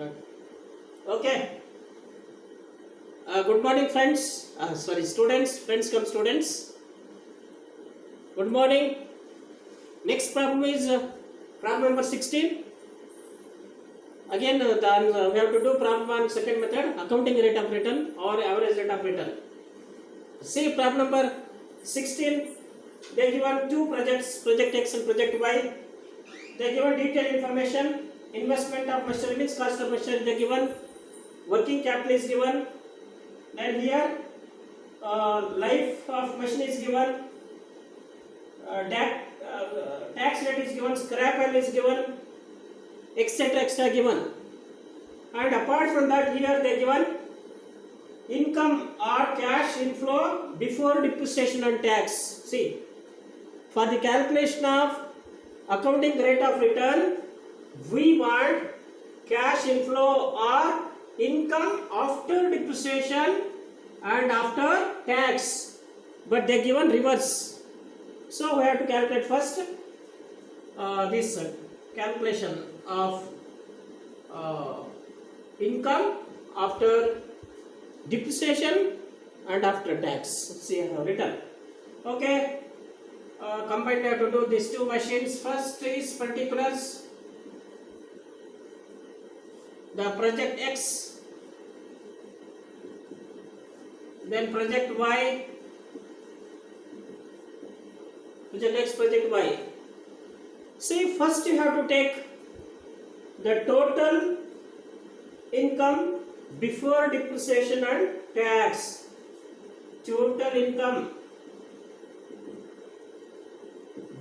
Start. Okay. Good morning, friends. Sorry, students. Friends come students. Good morning. Next problem is problem number 16. Again, we have to do problem on second method, accounting rate of return or average rate of return. See problem number 16. They given two projects, project X and project Y. They given detailed information. Investment of machinery means cost of machinery they given. Working capital is given. Then here life of machine is given. Tax rate is given. Scrap value is given. Etc. given. And apart from that, here they given income or cash inflow before depreciation and tax. See, for the calculation of accounting rate of return, we want cash inflow or income after depreciation and after tax, but they given reverse. So we have to calculate first this calculation of income after depreciation and after tax. See, I have written. Okay. Combined, I have to do these two machines. First is particulars. The project X, then project Y, project X, project Y. See, first you have to take the total income before depreciation and tax. Total income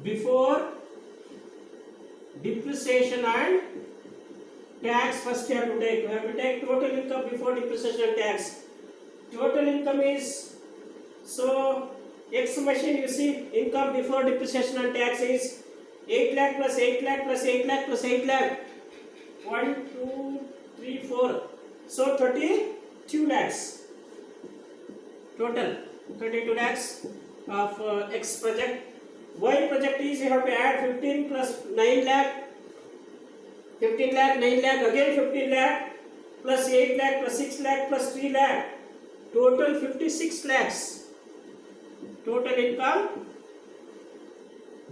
before depreciation and tax. First you have to take. We have to take total income before depreciation and tax. Total income is, so X machine, you see, income before depreciation and tax is 8 lakh plus 8 lakh plus 8 lakh plus 8 lakh. 1, 2, 3, 4. So 32 lakhs. Total 32 lakhs of X project. Y project is, you have to add 15 plus 9 lakh. 15 lakh, 9 lakh, again 15 lakh, plus 8 lakh, plus 6 lakh, plus 3 lakh. Total 56 lakhs. Total income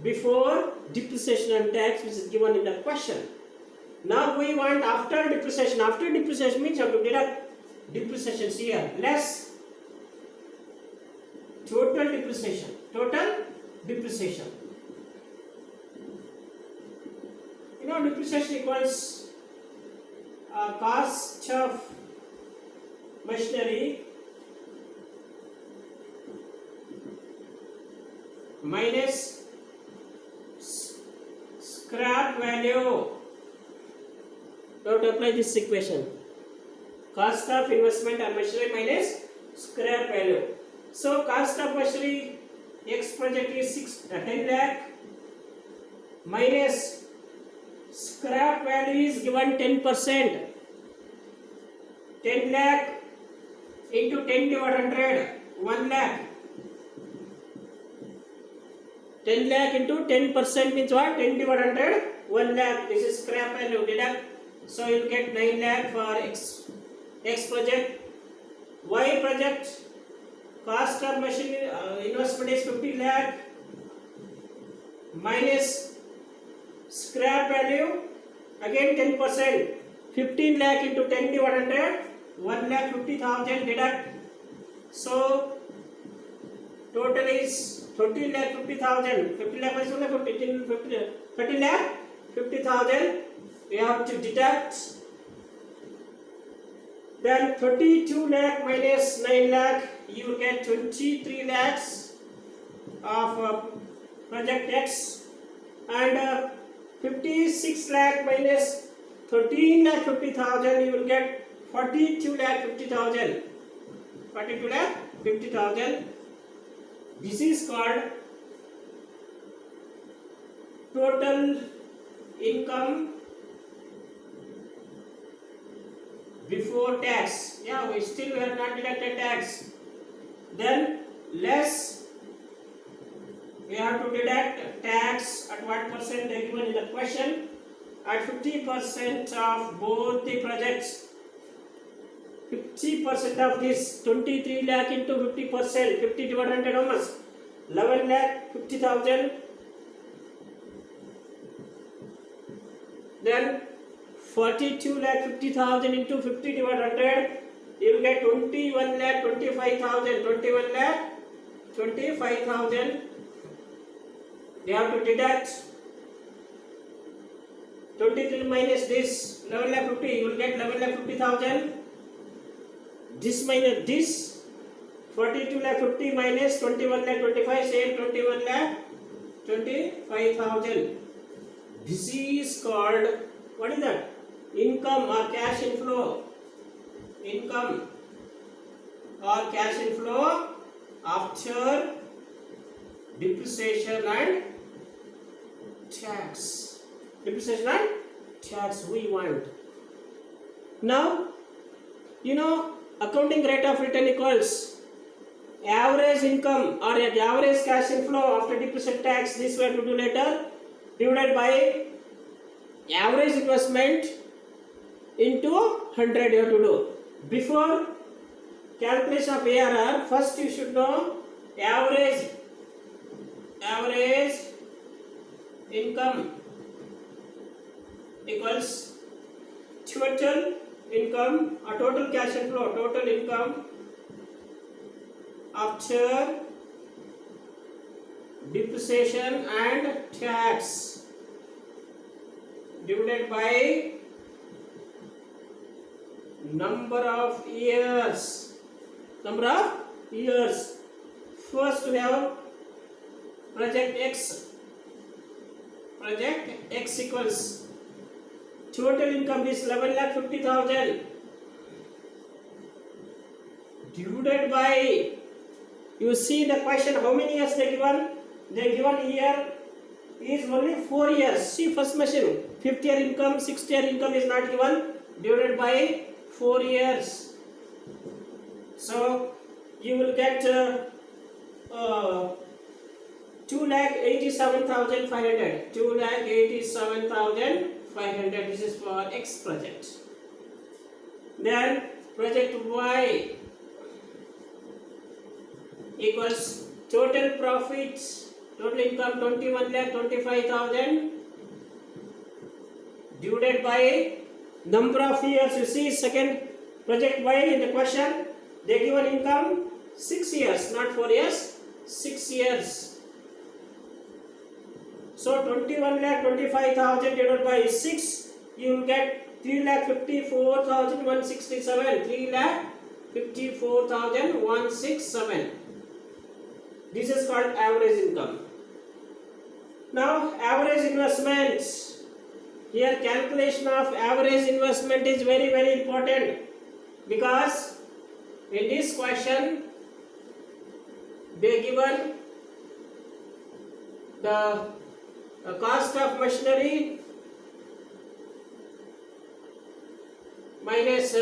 before depreciation and tax, which is given in the question. Now we want after depreciation. After depreciation means you have to deduct depreciation here, less total depreciation. Total depreciation. You know, depreciation equals cost of machinery minus scrap value. You have to apply this equation. Cost of investment on machinery minus scrap value. So cost of machinery X project is 10 lakh minus scrap value is given 10%. 10 lakh into 10 divided 100, 1 lakh. 10 lakh into 10% means what? 10 divided 100, 1 lakh. This is scrap value. Deduct. So you will get 9 lakh for X project. Y project, cost of machine investment is 50 lakh minus scrap value, again 10%. 15 lakh into 10 divided 100, 1 lakh 50,000 deduct. So total is 30 lakh 50,000. 50 lakh minus 1 lakh 50, 30 lakh 50,000. We have to deduct. Then 32 lakh minus 9 lakh, you will get 23 lakhs of project X, and 56 lakh minus 13 lakh 50,000, you will get 42 lakh 50,000. 42 lakh 50,000. This is called total income before tax. Yeah, we still have not deducted tax. Then less, we have to deduct tax at what percent they given in the question, at 50% of both the projects. 50% of this 23 lakh into 50%, 50 divided 100 how much? 11 lakh 50,000. Then 42 lakh 50,000 into 50 divided 100, you will get 21 lakh 25,000. 21 lakh 25,000. They have to deduct 23 minus this 11 lakh 50, you will get 11 lakh 50,000. This minus this 42 lakh 50 minus 21 lakh 25, same 21 lakh 25,000. This is called, what is that? Income or cash inflow. Income or cash inflow after depreciation and tax. Depreciation and tax we want. Now, you know, accounting rate of return equals average income or average cash inflow after depreciation tax. This we have to do later, divided by average investment into 100 you have to do. Before calculation of ARR, first you should know average income equals total income or total cash inflow, total income after depreciation and tax divided by number of years. First we have project X. Project X equals total income is 11 lakh 50,000 divided by, you see the question how many years they given? They given year is only 4 years. See first machine, 5th year income, 6th year income is not given, divided by 4 years. So you will get 2,87,500. 2,87,500. This is for X project. Then project Y equals total profits, total income 21 lakh 25,000 divided by number of years. You see second project Y in the question, they given income 6 years, not 4 years, 6 years. So 21 lakh 25,000 divided by 6, you will get 3,54,167. 3,54,167. This is called average income. Now average investments. Here calculation of average investment is very important, because in this question they given the cost of machinery minus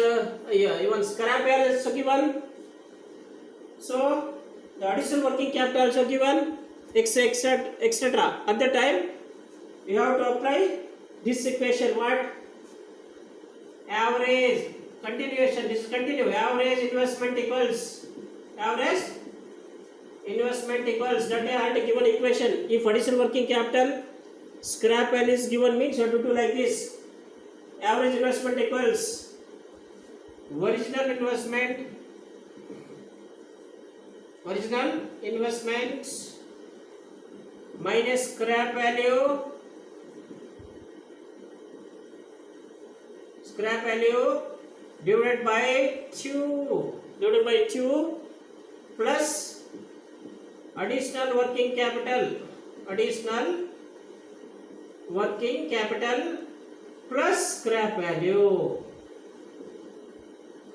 even scrap value is given. So the additional working capital also given, etc. At the time you have to apply this equation. What? Average continuation. This is continue. Average investment equals that I had to given equation. If additional working capital scrap value is given, means you have to do like this. Average investment equals original investment minus scrap value divided by 2 plus additional working capital plus scrap value.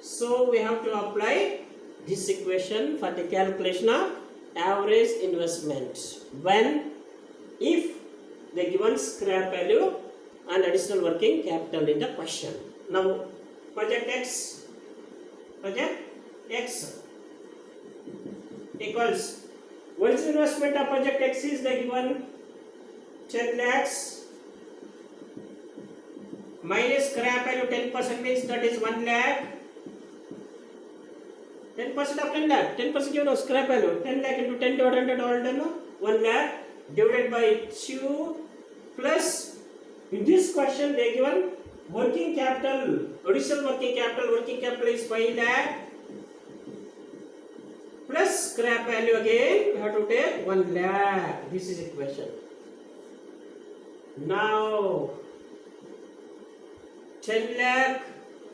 So we have to apply this equation for the calculation of average investment if they given scrap value and additional working capital in the question. Now project X equals original investment of project X is they given 10 lakhs minus scrap value 10% means that is 1 lakh. 10% of 10 lakh. 10% you know scrap value. 10 lakh into 10 divided 100 all done. 1 lakh divided by 2 plus. In this question they given working capital. Additional working capital. Working capital is 5 lakh. Plus scrap value again. We have to take 1 lakh. This is equation. Now 10 lakh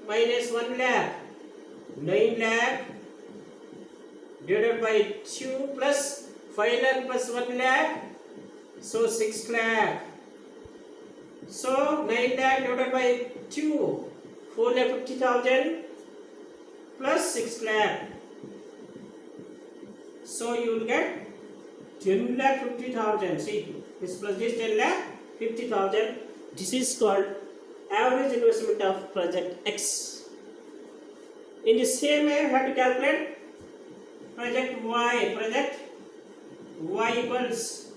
minus 1 lakh, 9 lakh divided by 2 plus 5 lakh plus 1 lakh, so 6 lakh. So 9 lakh divided by 2, 4 lakh 50,000 plus 6 lakh. So you will get 10 lakh 50,000. See, this plus this 10 lakh 50,000. This is called average investment of project X. In the same way, we have to calculate project Y. Project Y equals,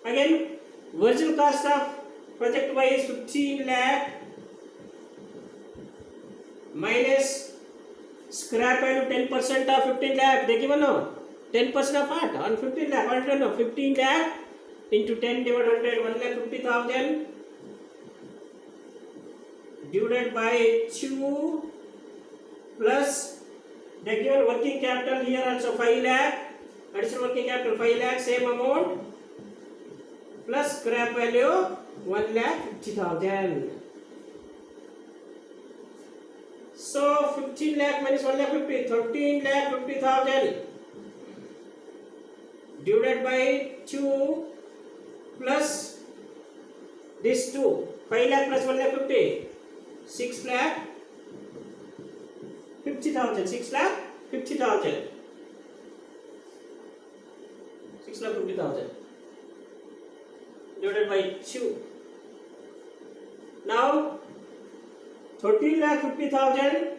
again, original cost of project Y is 15 lakh minus scrap value 10% of 15 lakh. They given now 10% of what? On 15 lakh. What do you know? 15 lakh into 10 divided 100, 1 lakh 50,000 divided by 2 plus they given working capital here also 5 lakh, additional working capital 5 lakh, same amount, plus scrap value 1 lakh 50,000. So 15 lakh minus 1 lakh 50, 13 lakh 50,000 divided by 2 plus this 2, 5 lakh plus 1 lakh 50, 6 lakh 50,000, 6 lakh 50,000, 6 lakh 50,000 divided by 2. Now 13 lakh 50,000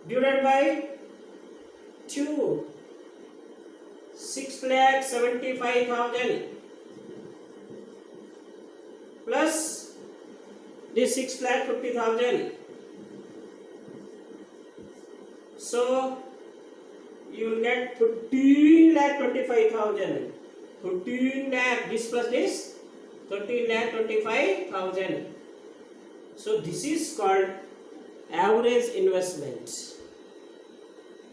divided by 2, 6 lakh 75,000 plus this 6 lakh 50,000. So you will get 13 lakh 25,000. 13 lakh, this plus this, 13 lakh 25,000. So this is called average investment.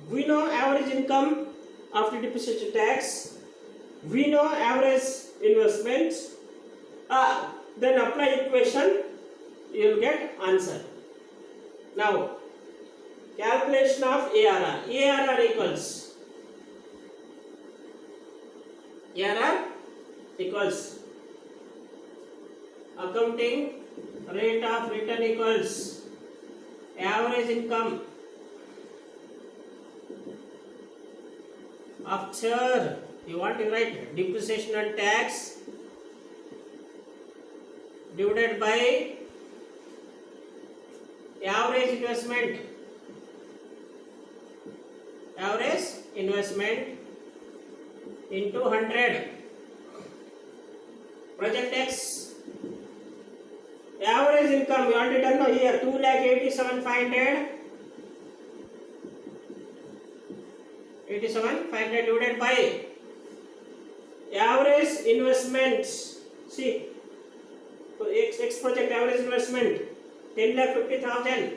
We know average income after depreciation tax. We know average investment. Then apply equation, you will get answer. Now calculation of ARR. ARR equals accounting rate of return equals average income after, you want to write depreciation and tax divided by average investment into 100. Project X average income, we already done now here, 2,87,500 divided by average investment. See, X project average investment 10,50,000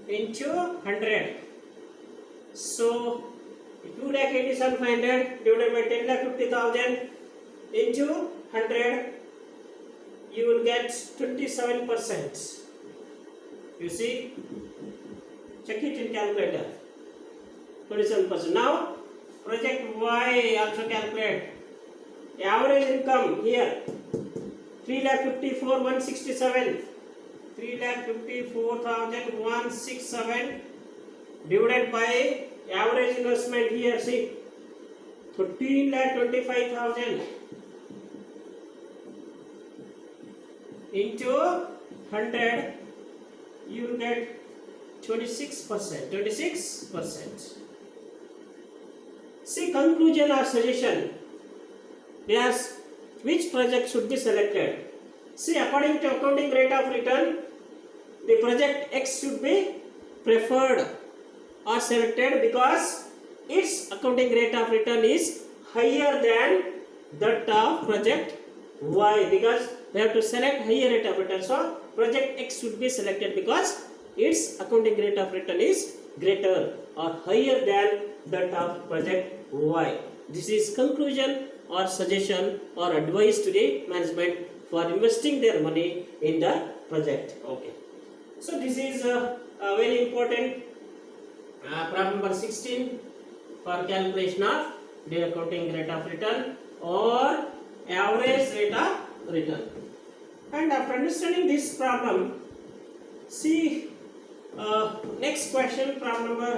into 100. So 2,87,500 divided by 10,50,000 into 100, you will get 27%. You see, check it in calculator. 27%. Now project Y also calculate. Average income here 3,54,167. 3,54,167 divided by average investment here, see, 13,25,000 into 100, you will get 26%. See, conclusion or suggestion. They ask which project should be selected. See, according to accounting rate of return, the project X should be preferred or selected because its accounting rate of return is higher than that of project Y, because we have to select higher rate of return. So project X should be selected because its accounting rate of return is greater or higher than that of project Y. This is conclusion or suggestion or advice to the management for investing their money in the project. Okay. So this is a very important problem number 16 for calculation of the accounting rate of return or average rate of return. And after understanding this problem, see next question, problem number